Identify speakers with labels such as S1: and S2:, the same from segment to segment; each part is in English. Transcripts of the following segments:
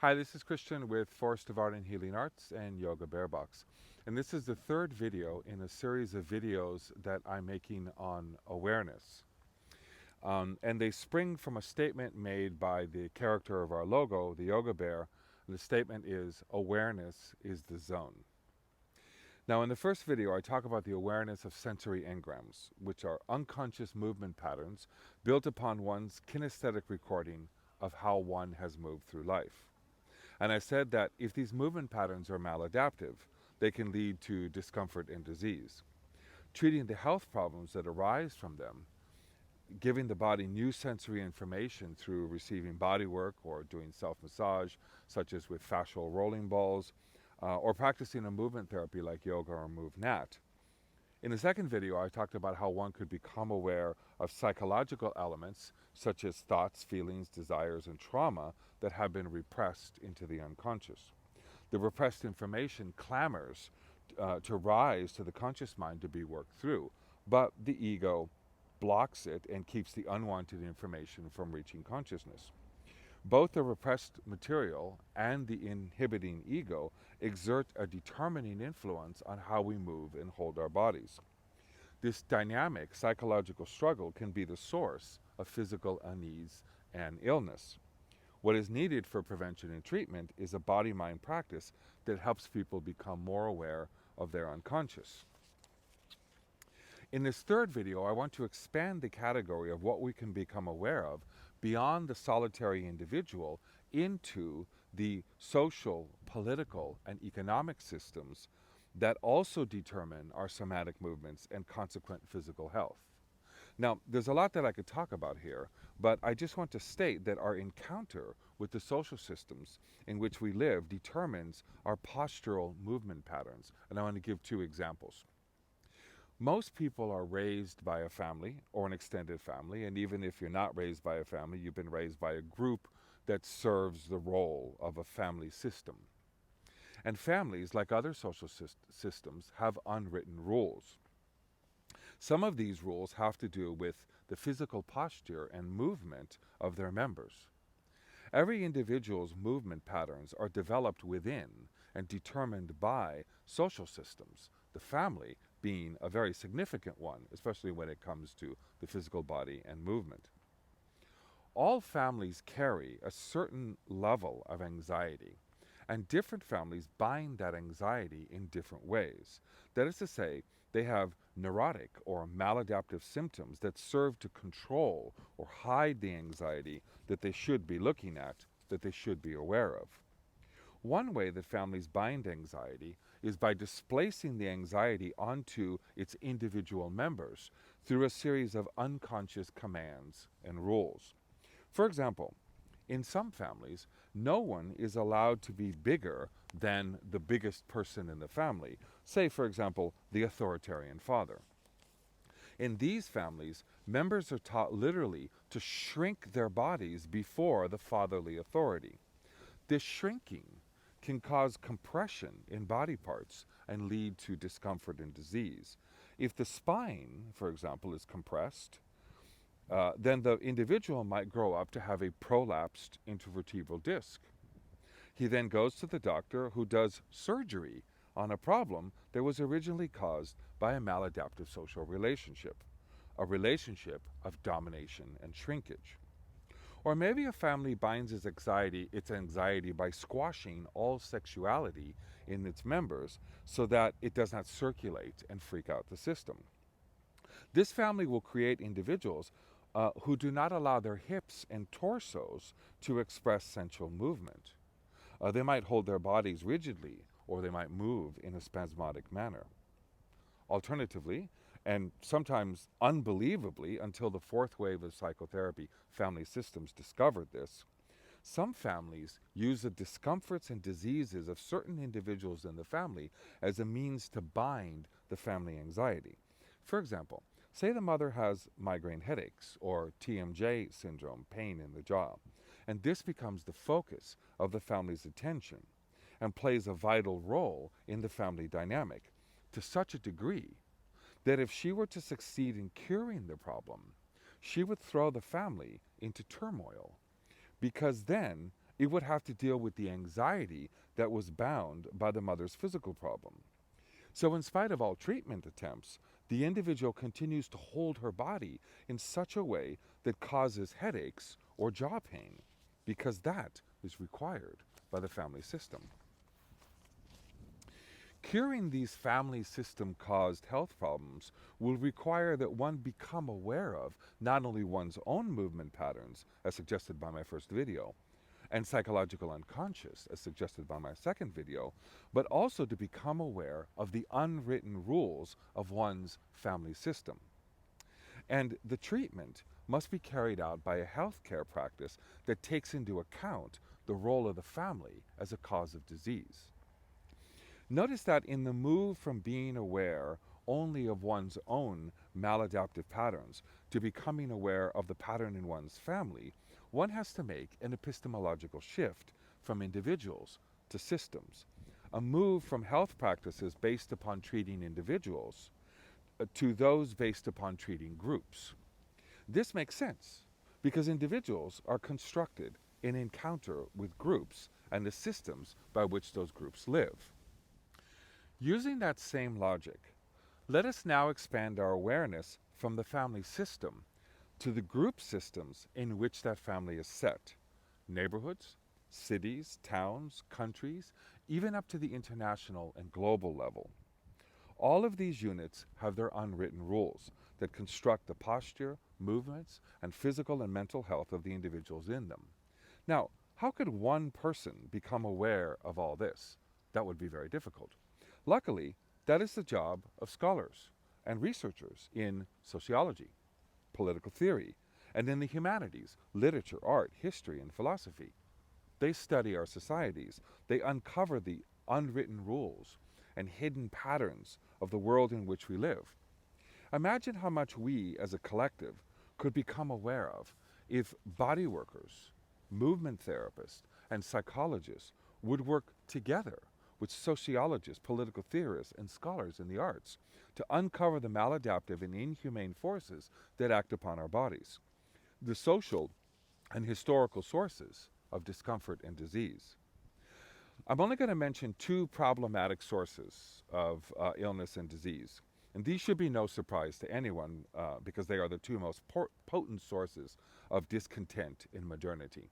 S1: Hi, this is Christian with Forest of Art and Healing Arts and Yoga Bear Box. And this is the third video in a series of videos that I'm making on awareness. And they spring from a statement made by the character of our logo, the Yoga Bear. The statement is, awareness is the zone. Now, in the first video, I talk about the awareness of sensory engrams, which are unconscious movement patterns built upon one's kinesthetic recording of how one has moved through life. And I said that if these movement patterns are maladaptive, they can lead to discomfort and disease. Treating the health problems that arise from them, giving the body new sensory information through receiving body work or doing self-massage, such as with fascial rolling balls, or practicing a movement therapy like yoga or MoveNat. In the second video, I talked about how one could become aware of psychological elements such as thoughts, feelings, desires, and trauma that have been repressed into the unconscious. The repressed information clamors to rise to the conscious mind to be worked through, but the ego blocks it and keeps the unwanted information from reaching consciousness. Both the repressed material and the inhibiting ego exert a determining influence on how we move and hold our bodies. This dynamic psychological struggle can be the source of physical unease and illness. What is needed for prevention and treatment is a body-mind practice that helps people become more aware of their unconscious. In this third video, I want to expand the category of what we can become aware of beyond the solitary individual into the social, political, and economic systems that also determine our somatic movements and consequent physical health. Now, there's a lot that I could talk about here, but I just want to state that our encounter with the social systems in which we live determines our postural movement patterns, and I want to give two examples. Most people are raised by a family or an extended family, and even if you're not raised by a family, you've been raised by a group that serves the role of a family system. And families, like other social systems, have unwritten rules. Some of these rules have to do with the physical posture and movement of their members. Every individual's movement patterns are developed within and determined by social systems, the family being a very significant one, especially when it comes to the physical body and movement. All families carry a certain level of anxiety, and different families bind that anxiety in different ways. That is to say, they have neurotic or maladaptive symptoms that serve to control or hide the anxiety that they should be looking at, that they should be aware of. One way that families bind anxiety is by displacing the anxiety onto its individual members through a series of unconscious commands and rules. For example, in some families, no one is allowed to be bigger than the biggest person in the family, say, for example, the authoritarian father. In these families, members are taught literally to shrink their bodies before the fatherly authority. This shrinking can cause compression in body parts and lead to discomfort and disease. If the spine, for example, is compressed, then the individual might grow up to have a prolapsed intervertebral disc. He then goes to the doctor who does surgery on a problem that was originally caused by a maladaptive social relationship, a relationship of domination and shrinkage. Or maybe a family binds its anxiety by squashing all sexuality in its members so that it does not circulate and freak out the system. This family will create individuals who do not allow their hips and torsos to express sensual movement. They might hold their bodies rigidly, or they might move in a spasmodic manner. Alternatively, and sometimes unbelievably until the fourth wave of psychotherapy family systems discovered this, some families use the discomforts and diseases of certain individuals in the family as a means to bind the family anxiety. For example, say the mother has migraine headaches or TMJ syndrome, pain in the jaw, and this becomes the focus of the family's attention and plays a vital role in the family dynamic to such a degree that if she were to succeed in curing the problem, she would throw the family into turmoil, because then It would have to deal with the anxiety that was bound by the mother's physical problem. So, in spite of all treatment attempts, the individual continues to hold her body in such a way that causes headaches or jaw pain, because that is required by the family system. Curing these family system caused health problems will require that one become aware of not only one's own movement patterns, as suggested by my first video, and psychological unconscious, as suggested by my second video, but also to become aware of the unwritten rules of one's family system. And the treatment must be carried out by a healthcare practice that takes into account the role of the family as a cause of disease. Notice that in the move from being aware only of one's own maladaptive patterns to becoming aware of the pattern in one's family, one has to make an epistemological shift from individuals to systems, a move from health practices based upon treating individuals to those based upon treating groups. This makes sense because individuals are constructed in encounter with groups and the systems by which those groups live. Using that same logic, let us now expand our awareness from the family system to the group systems in which that family is set: neighborhoods, cities, towns, countries, even up to the international and global level. All of these units have their unwritten rules that construct the posture, movements, and physical and mental health of the individuals in them. Now, how could one person become aware of all this? That would be very difficult. Luckily, that is the job of scholars and researchers in sociology, political theory, and in the humanities, literature, art, history, and philosophy. They study our societies. They uncover the unwritten rules and hidden patterns of the world in which we live. Imagine how much we, as a collective, could become aware of if body workers, movement therapists, and psychologists would work together with sociologists, political theorists, and scholars in the arts to uncover the maladaptive and inhumane forces that act upon our bodies, the social and historical sources of discomfort and disease. I'm only going to mention two problematic sources of illness and disease, and these should be no surprise to anyone because they are the two most potent sources of discontent in modernity.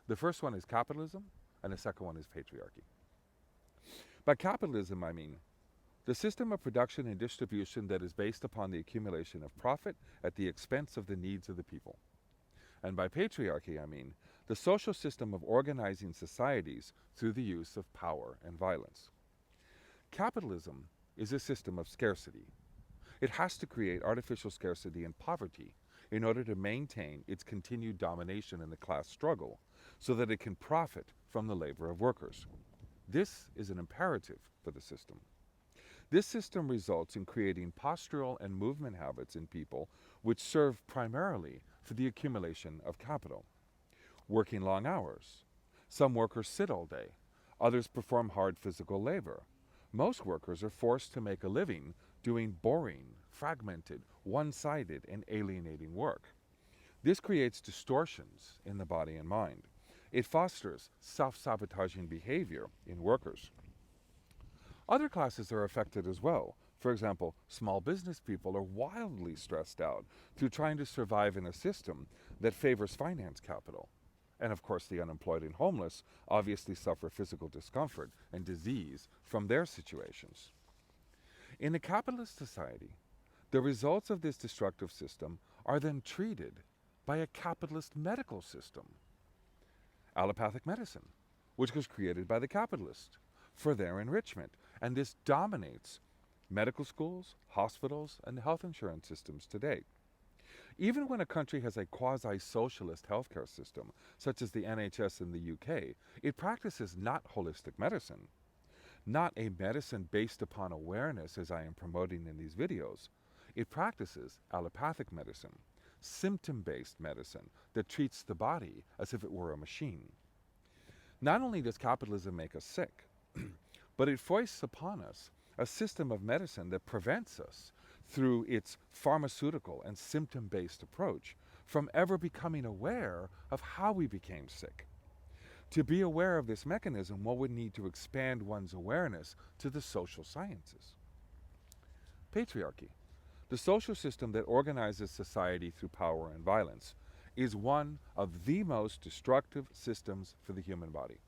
S1: The first one is capitalism, and the second one is patriarchy. By capitalism, I mean the system of production and distribution that is based upon the accumulation of profit at the expense of the needs of the people. And by patriarchy, I mean the social system of organizing societies through the use of power and violence. Capitalism is a system of scarcity. It has to create artificial scarcity and poverty in order to maintain its continued domination in the class struggle so that it can profit from the labor of workers. This is an imperative for the system. This system results in creating postural and movement habits in people which serve primarily for the accumulation of capital. Working long hours. Some workers sit all day. Others perform hard physical labor. Most workers are forced to make a living doing boring, fragmented, one-sided, and alienating work. This creates distortions in the body and mind. It fosters self-sabotaging behavior in workers. Other classes are affected as well. For example, small business people are wildly stressed out through trying to survive in a system that favors finance capital. And of course, the unemployed and homeless obviously suffer physical discomfort and disease from their situations. In a capitalist society, the results of this destructive system are then treated by a capitalist medical system. Allopathic medicine, which was created by the capitalists for their enrichment, and this dominates medical schools, hospitals, and health insurance systems today. Even when a country has a quasi-socialist healthcare system, such as the NHS in the UK, it practices not holistic medicine, not a medicine based upon awareness as I am promoting in these videos. It practices allopathic medicine, symptom-based medicine that treats the body as if it were a machine. Not only does capitalism make us sick, but it foists upon us a system of medicine that prevents us, through its pharmaceutical and symptom-based approach, from ever becoming aware of how we became sick. To be aware of this mechanism, one would need to expand one's awareness to the social sciences. Patriarchy, the social system that organizes society through power and violence, is one of the most destructive systems for the human body.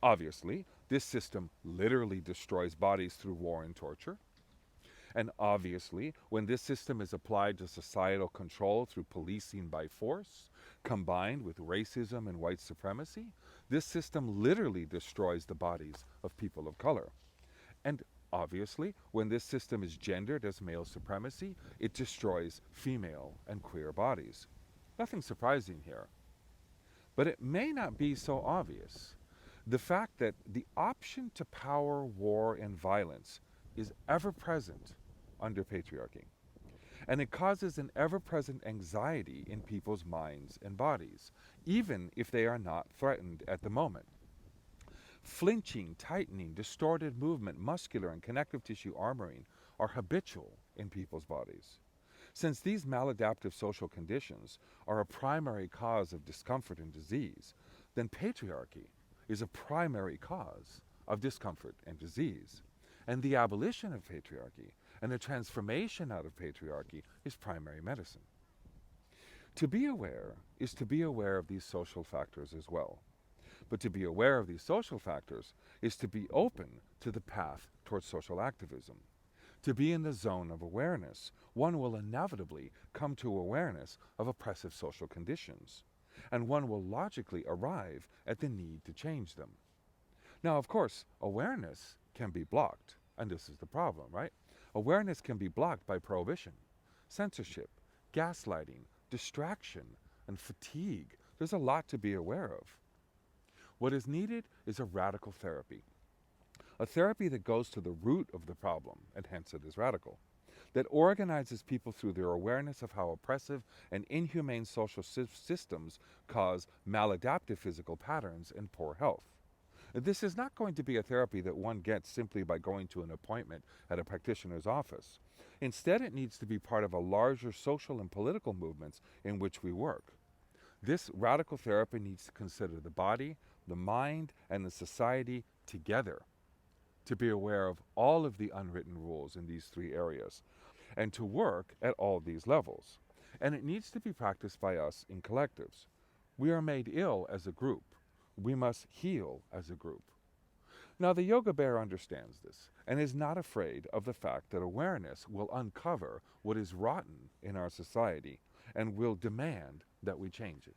S1: Obviously, this system literally destroys bodies through war and torture. And obviously, when this system is applied to societal control through policing by force, combined with racism and white supremacy, this system literally destroys the bodies of people of color. And obviously, when this system is gendered as male supremacy, it destroys female and queer bodies. Nothing surprising here. But it may not be so obvious. The fact that the option to power, war, and violence is ever present under patriarchy. And it causes an ever-present anxiety in people's minds and bodies, even if they are not threatened at the moment. Flinching, tightening, distorted movement, muscular and connective tissue armoring are habitual in people's bodies. Since these maladaptive social conditions are a primary cause of discomfort and disease, then patriarchy is a primary cause of discomfort and disease. And the abolition of patriarchy and the transformation out of patriarchy is primary medicine. To be aware is to be aware of these social factors as well. But to be aware of these social factors is to be open to the path towards social activism. To be in the zone of awareness, one will inevitably come to awareness of oppressive social conditions, and one will logically arrive at the need to change them. Now, of course, awareness can be blocked, and this is the problem, right? Awareness can be blocked by prohibition, censorship, gaslighting, distraction, and fatigue. There's a lot to be aware of. What is needed is a radical therapy. A therapy that goes to the root of the problem, and hence it is radical. That organizes people through their awareness of how oppressive and inhumane social systems cause maladaptive physical patterns and poor health. This is not going to be a therapy that one gets simply by going to an appointment at a practitioner's office. Instead, it needs to be part of a larger social and political movements in which we work. This radical therapy needs to consider the body, the mind, and the society together, to be aware of all of the unwritten rules in these three areas, and to work at all these levels. And it needs to be practiced by us in collectives. We are made ill as a group. We must heal as a group. Now, the Yoga Bear understands this and is not afraid of the fact that awareness will uncover what is rotten in our society and will demand that we change it.